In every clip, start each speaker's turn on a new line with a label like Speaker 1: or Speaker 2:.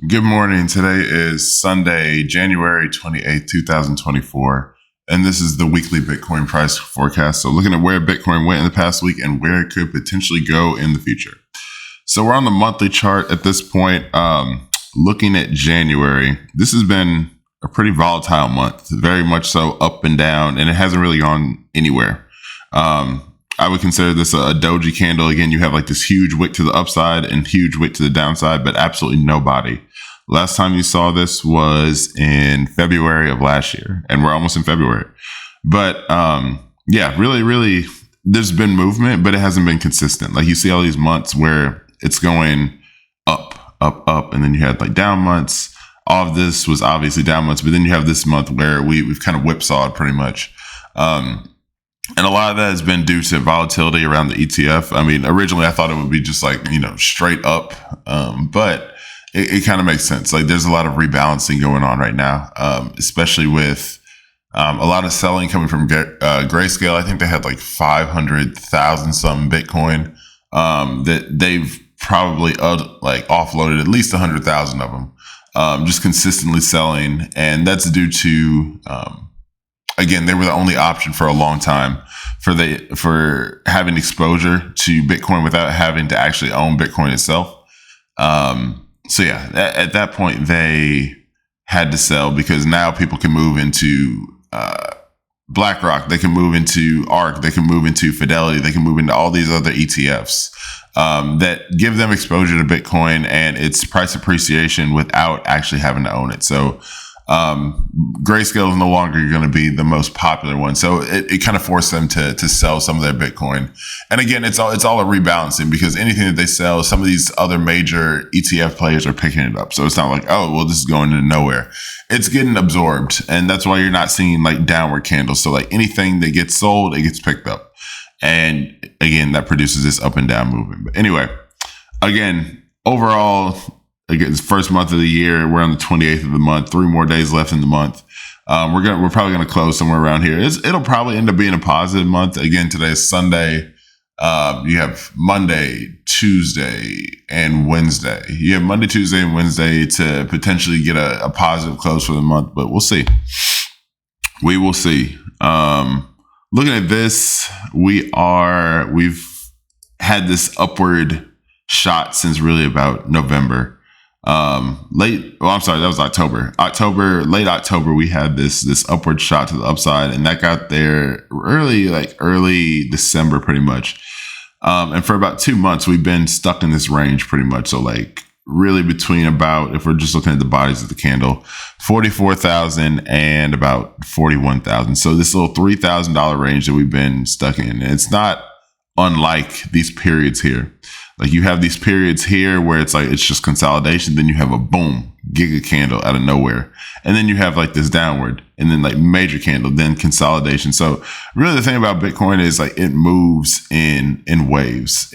Speaker 1: Good morning. Today is Sunday, January 28th, 2024. And this is the weekly Bitcoin price forecast. So looking at where Bitcoin went in the past week and where it could potentially go in the future. So we're on the monthly chart at this point. Looking at January, this has been a pretty volatile month, very much so up and down, and it hasn't really gone anywhere. I would consider this a doji candle. Again, you have like this huge wick to the upside and huge wick to the downside, but absolutely no body. Last time you saw this was in February of last year, and we're almost in February. But yeah, really, there's been movement, but it hasn't been consistent. Like you see all these months where it's going up, and then you had like down months. All of this was obviously down months, but then you have this month where we've kind of whipsawed pretty much. And a lot of that has been due to volatility around the ETF. I mean, originally I thought it would be just like, straight up. But it kind of makes sense. Like there's a lot of rebalancing going on right now, especially with a lot of selling coming from Grayscale. I think they had like 500,000 some Bitcoin that they've probably offloaded at least 100,000 of them, just consistently selling. And that's due to again, they were the only option for a long time for having exposure to Bitcoin without having to actually own Bitcoin itself. So yeah, at that point they had to sell because now people can move into BlackRock, they can move into ARK, they can move into Fidelity, they can move into all these other ETFs that give them exposure to Bitcoin and its price appreciation without actually having to own it. So Grayscale is no longer going to be the most popular one. So it kind of forced them to sell some of their Bitcoin. And again, it's all a rebalancing because anything that they sell, some of these other major ETF players are picking it up. So it's not like, oh, well, this is going into nowhere. It's getting absorbed. And that's why you're not seeing like downward candles. So like anything that gets sold, it gets picked up. And again, that produces this up and down movement. But anyway, again, overall, again, it's first month of the year. We're on the 28th of the month. 3 more days left in the month. We're probably gonna close somewhere around here. It'll probably end up being a positive month. Again, today is Sunday. You have Monday, Tuesday, and Wednesday. You have Monday, Tuesday, and Wednesday to potentially get a positive close for the month, but we'll see. We will see. Looking at this, we've had this upward shot since really about November. That was October. Late October, we had this upward shot to the upside, and that got there early December, pretty much. And for about 2 months, we've been stuck in this range pretty much. So like really between about, if we're just looking at the bodies of the candle, 44,000 and about 41,000. So this little $3,000 range that we've been stuck in, and it's not unlike these periods here. Like you have these periods here where it's like, it's just consolidation. Then you have a boom, giga candle out of nowhere. And then you have like this downward and then like major candle, then consolidation. So really the thing about Bitcoin is like it moves in waves.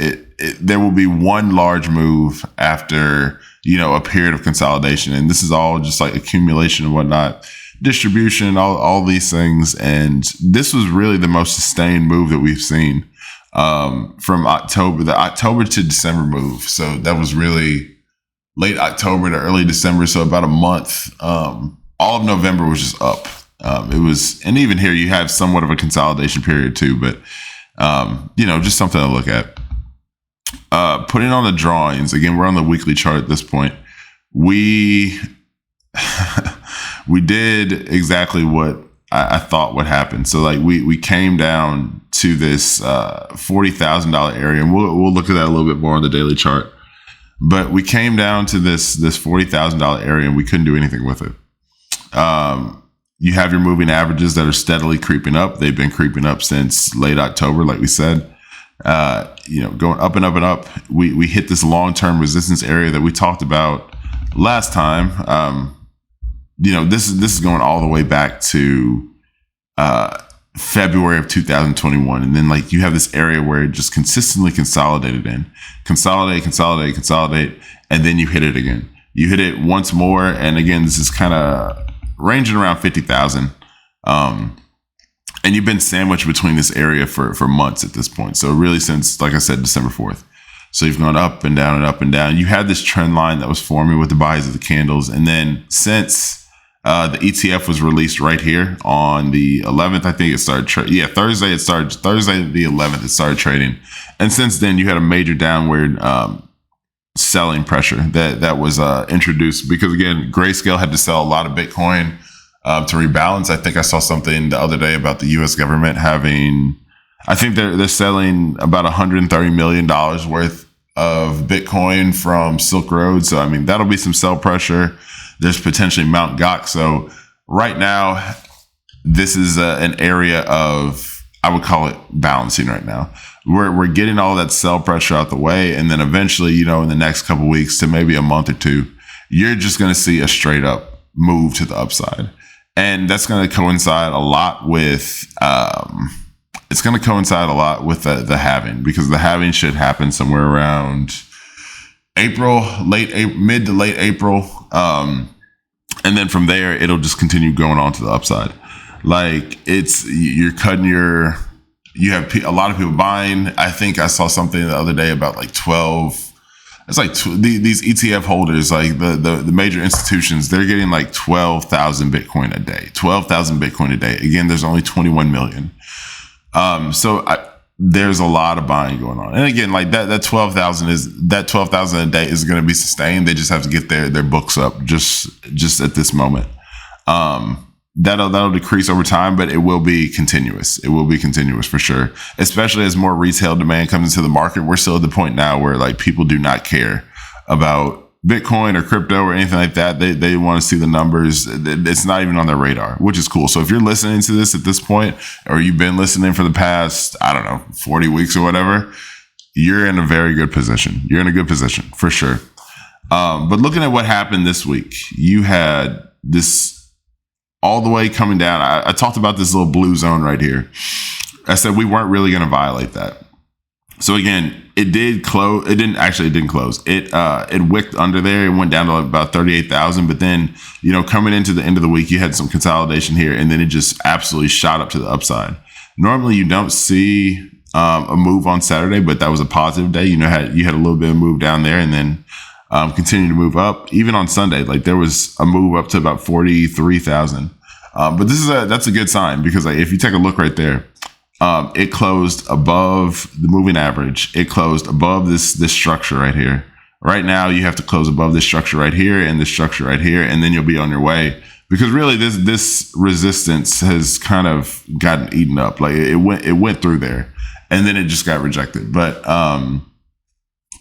Speaker 1: There will be one large move after, a period of consolidation. And this is all just like accumulation and whatnot, distribution, all these things. And this was really the most sustained move that we've seen from the October to December move. So that was really late October to early December. So about a month. All of November was just up. And even here you have somewhat of a consolidation period too, but just something to look at. Putting on the drawings again, we're on the weekly chart at this point. We did exactly what I thought would happen. So like we came down to this $40,000 area, and we'll look at that a little bit more on the daily chart. But we came down to this $40,000 area, and we couldn't do anything with it. You have your moving averages that are steadily creeping up. They've been creeping up since late October, like we said. Going up and up and up. We hit this long-term resistance area that we talked about last time. This is going all the way back to February of 2021. And then like you have this area where it just consistently consolidated consolidate, and then you hit it again. You hit it once more. And again, this is kind of ranging around 50,000. And you've been sandwiched between this area for months at this point. So really since, like I said, December 4th. So you've gone up and down and up and down. You had this trend line that was forming with the buys of the candles. And then since the ETF was released right here on the 11th, I think it started Thursday the 11th, it started trading. And since then, you had a major downward selling pressure that was introduced because, again, Grayscale had to sell a lot of Bitcoin to rebalance. I think I saw something the other day about the U.S. government having, I think they're selling about $130 million worth of Bitcoin from Silk Road. So, I mean, that'll be some sell pressure. There's potentially Mount Gox. So right now, this is an area of, I would call it balancing right now. We're getting all that sell pressure out the way. And then eventually, you know, in the next couple of weeks to maybe a month or two, you're just going to see a straight up move to the upside. And that's going to coincide a lot with, the halving, because the halving should happen somewhere around April, mid to late April. And then from there, it'll just continue going on to the upside. Like you have a lot of people buying. I think I saw something the other day about like 12. It's like these ETF holders, like the major institutions, they're getting like 12,000 Bitcoin a day. 12,000 Bitcoin a day. Again, there's only 21 million. There's a lot of buying going on. And again, like that 12,000 a day is going to be sustained. They just have to get their books up just at this moment. That'll decrease over time, but it will be continuous. It will be continuous for sure, especially as more retail demand comes into the market. We're still at the point now where like people do not care about Bitcoin or crypto or anything like that. They want to see the numbers. It's not even on their radar, which is cool. So if you're listening to this at this point, or you've been listening for the past, 40 weeks or whatever, you're in a very good position. You're in a good position for sure. But looking at what happened this week, you had this all the way coming down. I talked about this little blue zone right here. I said we weren't really going to violate that. So again, it did close. It didn't close. It wicked under there. It went down to about 38,000. But then, coming into the end of the week, you had some consolidation here, and then it just absolutely shot up to the upside. Normally, you don't see a move on Saturday, but that was a positive day. You had a little bit of move down there, and then continue to move up. Even on Sunday, like there was a move up to about 43,000. But that's a good sign, because like, if you take a look right there, it closed above the moving average. It closed above this structure right here. Right now, you have to close above this structure right here and this structure right here, and then you'll be on your way. Because really, this resistance has kind of gotten eaten up. Like it went through there, and then it just got rejected. But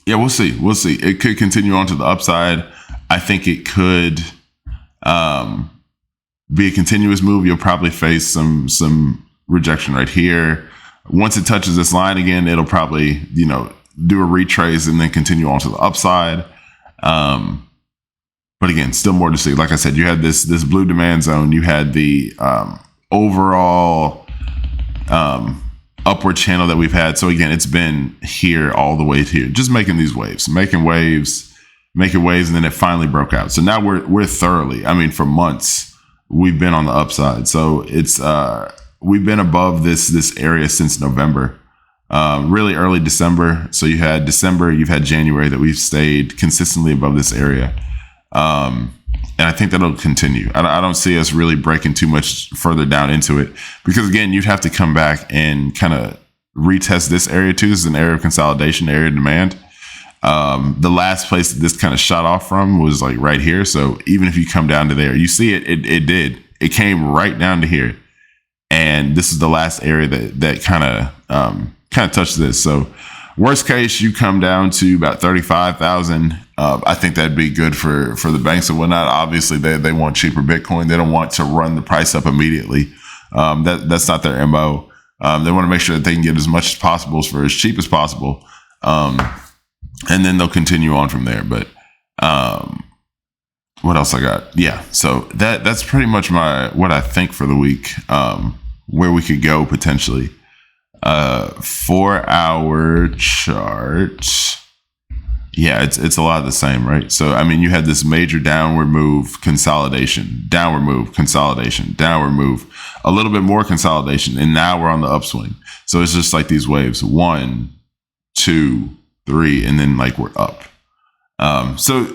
Speaker 1: yeah, we'll see. We'll see. It could continue on to the upside. I think it could be a continuous move. You'll probably face some rejection right here. Once it touches this line again, it'll probably, do a retrace and then continue on to the upside. But again, still more to see. Like I said, you had this blue demand zone. You had the overall upward channel that we've had. So again, it's been here all the way to here, just making these waves, making waves, and then it finally broke out. So now we're thoroughly, for months, we've been on the upside. So it's we've been above this area since November, really early December. So you had December, you've had January that we've stayed consistently above this area. And I think that'll continue. I don't see us really breaking too much further down into it, because again, you'd have to come back and kind of retest this area too. This is an area of consolidation, area of demand. The last place that this kind of shot off from was like right here. So even if you come down to there, you see it came right down to here. And this is the last area that kind of touched this. So worst case, you come down to about 35,000. I think that'd be good for the banks and whatnot. Obviously, they want cheaper Bitcoin. They don't want to run the price up immediately. That's not their MO. They want to make sure that they can get as much as possible for as cheap as possible. And then they'll continue on from there. But what else I got? Yeah. So that's pretty much what I think for the week, where we could go potentially. 4-hour chart. Yeah, it's a lot of the same, right? So, you had this major downward move, consolidation, downward move, consolidation, downward move, a little bit more consolidation, and now we're on the upswing. So it's just like these waves, 1, 2, 3, and then like we're up. So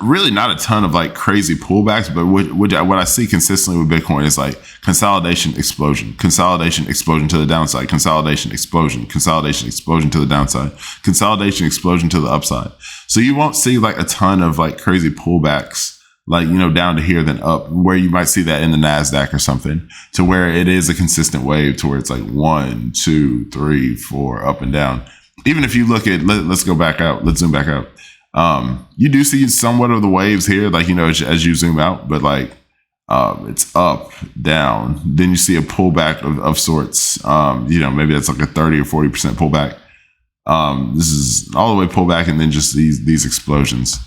Speaker 1: really not a ton of like crazy pullbacks, but what I see consistently with Bitcoin is like consolidation, explosion to the downside, consolidation, explosion to the downside, consolidation, explosion to the upside. So you won't see like a ton of like crazy pullbacks, like, you know, down to here, then up, where you might see that in the NASDAQ or something, to where it is a consistent wave to where it's like 1, 2, 3, 4 up and down. Even if you look at, let's go back out, let's zoom back out. You do see somewhat of the waves here, like, you know, as you zoom out, but like, it's up, down. Then you see a pullback of sorts. You know, maybe that's like a 30 or 40% pullback. This is all the way pullback, and then just these explosions.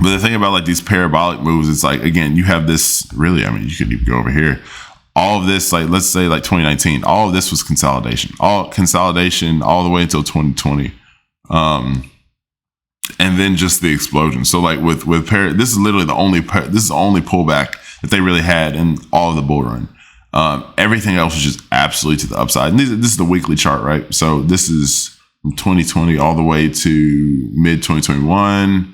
Speaker 1: But the thing about like these parabolic moves, it's like, again, you have this really, I mean, you could even go over here. All of this, like, let's say like 2019, all of this was consolidation all the way until 2020. And then just the explosion. So like with this is literally the only pullback that they really had in all of the bull run. Everything else was just absolutely to the upside. And this is the weekly chart, right? So this is from 2020 all the way to mid 2021.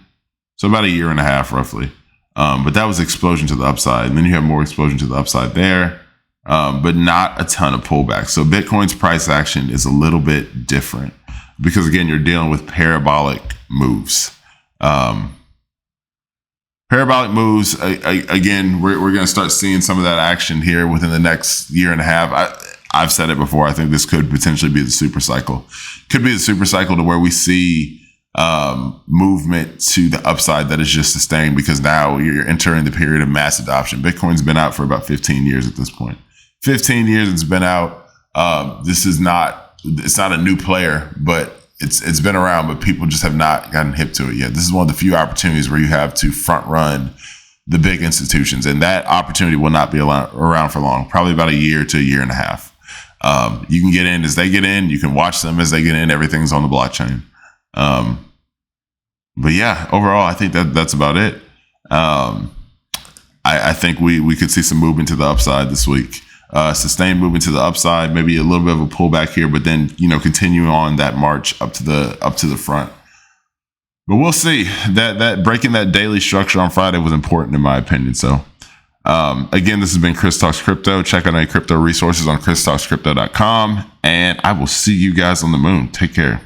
Speaker 1: So about a year and a half roughly. But that was explosion to the upside. And then you have more explosion to the upside there. But not a ton of pullback. So Bitcoin's price action is a little bit different, because again, you're dealing with parabolic moves. Parabolic moves, again, we're going to start seeing some of that action here within the next year and a half. I've said it before. I think this could potentially be the super cycle. Could be the super cycle to where we see movement to the upside that is just sustained, because now you're entering the period of mass adoption. Bitcoin's been out for about 15 years at this point. 15 years it's been out. It's not a new player, but it's been around, but people just have not gotten hip to it yet. This is one of the few opportunities where you have to front run the big institutions, and that opportunity will not be around for long, probably about a year to a year and a half. You can get in as they get in, you can watch them as they get in, everything's on the blockchain. But yeah, overall, I think that's about it. I think we could see some movement to the upside this week. Sustained movement to the upside, maybe a little bit of a pullback here, but then, you know, continue on that march up to the front. But we'll see. That breaking that daily structure on Friday was important in my opinion. So again, this has been Chris Talks Crypto. Check out any crypto resources on christalkscrypto.com, and I will see you guys on the moon. Take care.